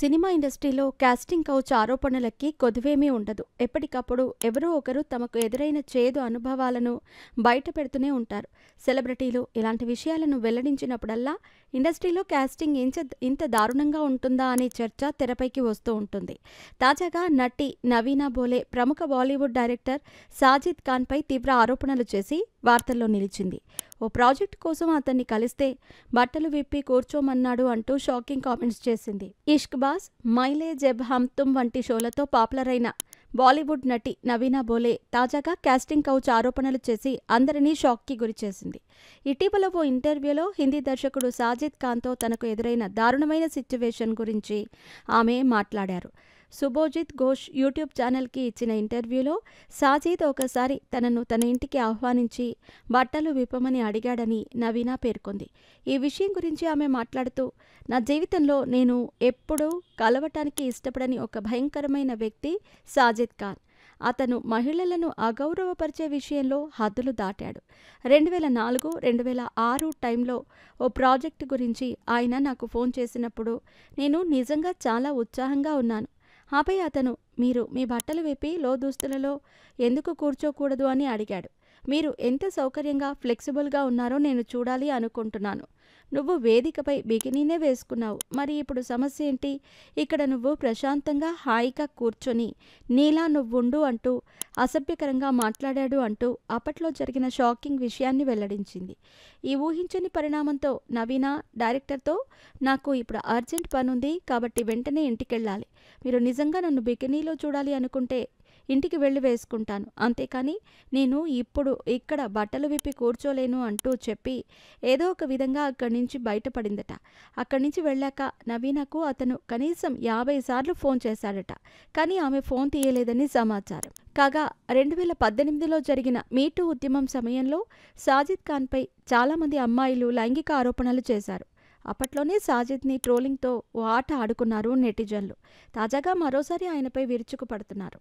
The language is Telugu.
సినిమా ఇండస్ట్రీలో కాస్టింగ్ కౌచ్ ఆరోపణలకి కొదువేమీ ఉండదు. ఎప్పటికప్పుడు ఎవరో ఒకరు తమకు ఎదురైన చేదు అనుభవాలను బయట పెడుతూనే ఉంటారు. సెలబ్రిటీలు ఇలాంటి విషయాలను వెల్లడించినప్పుడల్లా ఇండస్ట్రీలో కాస్టింగ్ ఇంత దారుణంగా ఉంటుందా అనే చర్చ తెరపైకి వస్తూ ఉంటుంది. తాజాగా నటి నవీనా బోలే ప్రముఖ బాలీవుడ్ డైరెక్టర్ సాజిద్ ఖాన్పై తీవ్ర ఆరోపణలు చేసి వార్తల్లో నిలిచింది. ఓ ప్రాజెక్టు కోసం అతన్ని కలిస్తే బట్టలు విప్పి కూర్చోమన్నాడు అంటూ షాకింగ్ కామెంట్స్ చేసింది. ఇష్క్ బాస్, మైలే జబ్ హమ్ తుమ్ వంటి షోలతో పాపులర్ అయిన బాలీవుడ్ నటి నవీనా బోలే తాజాగా కాస్టింగ్ కౌచ్ ఆరోపణలు చేసి అందరినీ షాక్కి గురిచేసింది. ఇటీవల ఓ ఇంటర్వ్యూలో హిందీ దర్శకుడు సాజిద్ ఖాన్తో తనకు ఎదురైన దారుణమైన సిట్యువేషన్ గురించి ఆమె మాట్లాడారు. సుభోజిత్ ఘోష్ యూట్యూబ్ ఛానల్కి ఇచ్చిన ఇంటర్వ్యూలో సాజిద్ ఒకసారి తనను తన ఇంటికి ఆహ్వానించి బట్టలు విప్పమని అడిగాడని నవీనా పేర్కొంది. ఈ విషయం గురించి ఆమె మాట్లాడుతూ, నా జీవితంలో నేను ఎప్పుడూ కలవటానికి ఇష్టపడని ఒక భయంకరమైన వ్యక్తి సాజిద్ ఖాన్. అతను మహిళలను అగౌరవపరిచే విషయంలో హద్దులు దాటాడు. 2004-2006 టైంలో ఓ ప్రాజెక్టు గురించి ఆయన నాకు ఫోన్ చేసినప్పుడు నేను నిజంగా చాలా ఉత్సాహంగా ఉన్నాను. ఆపై అతను, మీరు మీ బట్టలు విప్పి లోదుస్తులలో ఎందుకు కూర్చోకూడదు అని అడిగాడు. మీరు ఎంత సౌకర్యంగా ఫ్లెక్సిబుల్గా ఉన్నారో నేను చూడాలి అనుకుంటున్నాను. నువ్వు వేదికపై బికినీనే వేసుకున్నావు. మరి ఇప్పుడు సమస్య ఏంటి? ఇక్కడ నువ్వు ప్రశాంతంగా హాయిగా కూర్చొని నీలా నువ్వుండు అంటూ అసభ్యకరంగా మాట్లాడాడు అంటూ అప్పట్లో జరిగిన షాకింగ్ విషయాన్ని వెల్లడించింది. ఈ ఊహించని పరిణామంతో నవీనా డైరెక్టర్తో, నాకు ఇప్పుడు అర్జెంట్ పనుంది కాబట్టి వెంటనే ఇంటికెళ్ళాలి. మీరు నిజంగా నన్ను బికినీలో చూడాలి అనుకుంటే ఇంటికి వెళ్ళి వేసుకుంటాను. అంతేకాని నేను ఇప్పుడు ఇక్కడ బట్టలు విప్పి కూర్చోలేను అంటూ చెప్పి ఏదో ఒక విధంగా అక్కడి నుంచి బయటపడిందట. అక్కడి నుంచి వెళ్ళాక నవీనాకు అతను కనీసం 50 సార్లు ఫోన్ చేశాడట. కానీ ఆమె ఫోన్ తీయలేదని సమాచారం. కాగా 2018లో జరిగిన మీటూ ఉద్యమం సమయంలో సాజిద్ ఖాన్పై చాలామంది అమ్మాయిలు లైంగిక ఆరోపణలు చేశారు. అప్పట్లోనే సాజిద్ని ట్రోలింగ్తో ఓ ఆట ఆడుకున్నారు నెటిజన్లు. తాజాగా మరోసారి ఆయనపై విరుచుకుపడుతున్నారు.